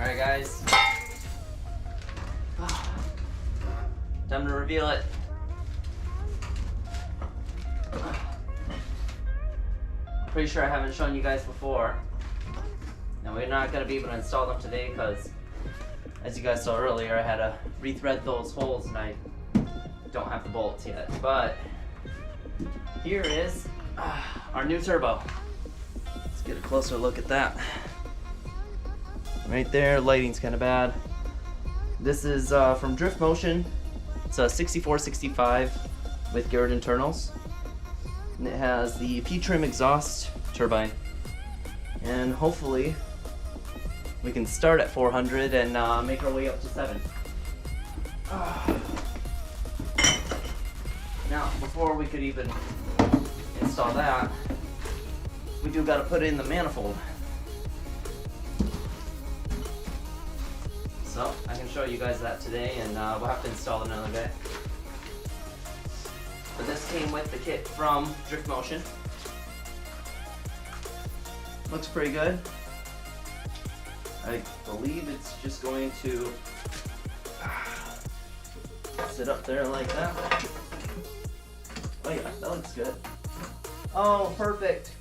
Alright guys, time to reveal it. Pretty sure I haven't shown you guys before. Now we're not going to be able to install them today because, as you guys saw earlier, I had to rethread those holes and I don't have the bolts yet. But here is our new turbo. Let's get a closer look at that. Right there, lighting's kind of bad. This is from DriftMotion. It's a 6465 with Garrett internals. And it has the P-trim exhaust turbine. And hopefully we can start at 400 and make our way up to 7. Now, before we could even install that, we do got to put in the manifold. So I can show you guys that today, and we'll have to install it another day. But this came with the kit from DriftMotion. Looks pretty good. I believe it's just going to sit up there like that. Oh yeah, that looks good. Oh, perfect.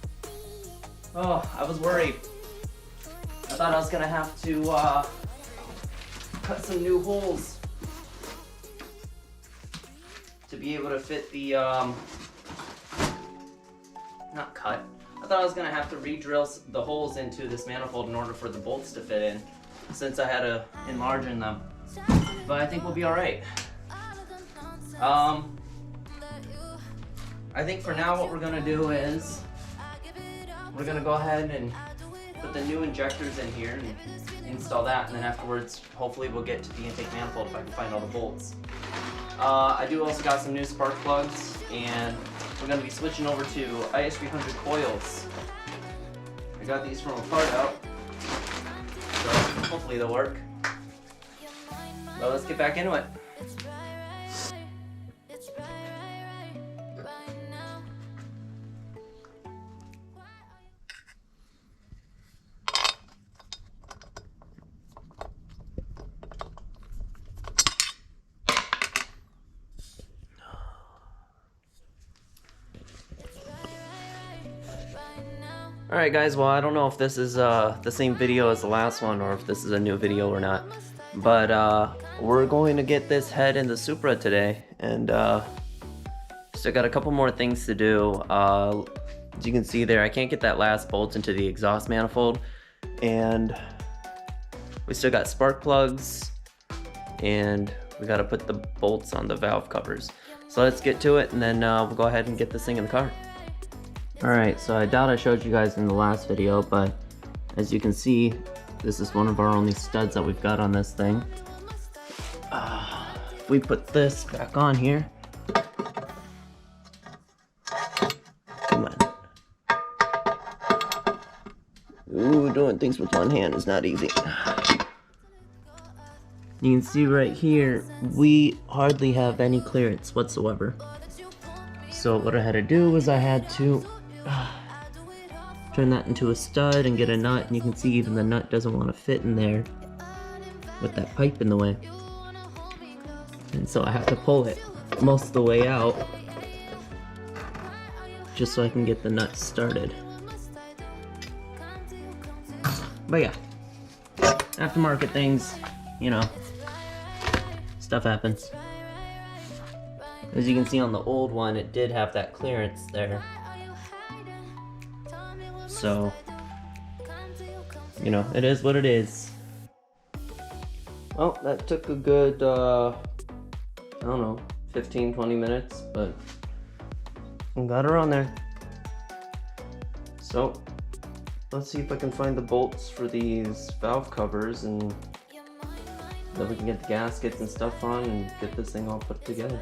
Oh, I was worried. I thought I was gonna have to cut some new holes to be able to fit the, not cut. I thought I was gonna have to re-drill the holes into this manifold in order for the bolts to fit in, since I had to enlarge in them. But I think we'll be all right. I think for now what we're gonna do is we're gonna go ahead and put the new injectors in here and install that, and then afterwards hopefully we'll get to the intake manifold if I can find all the bolts. I do also got some new spark plugs, and we're going to be switching over to IS300 coils. I got these from a part out, so hopefully they'll work. Well, let's get back into it. Alright guys, well I don't know if this is the same video as the last one or if this is a new video or not, but we're going to get this head in the Supra today, and still got a couple more things to do. As you can see there, I can't get that last bolt into the exhaust manifold, and we still got spark plugs, and we got to put the bolts on the valve covers. So let's get to it, and then we'll go ahead and get this thing in the car. Alright, so I doubt I showed you guys in the last video, but as you can see, this is one of our only studs that we've got on this thing. If we put this back on here, come on. Ooh, doing things with one hand is not easy. You can see right here, we hardly have any clearance whatsoever. So what I had to do was I had to turn that into a stud and get a nut, and you can see even the nut doesn't want to fit in there with that pipe in the way. And so I have to pull it most of the way out just so I can get the nut started. But yeah, aftermarket things, you know, stuff happens. As you can see on the old one, it did have that clearance there. So, you know, it is what it is. Well, that took a good, I don't know, 15-20 minutes, but we got her on there. So, let's see if I can find the bolts for these valve covers, and then we can get the gaskets and stuff on and get this thing all put together.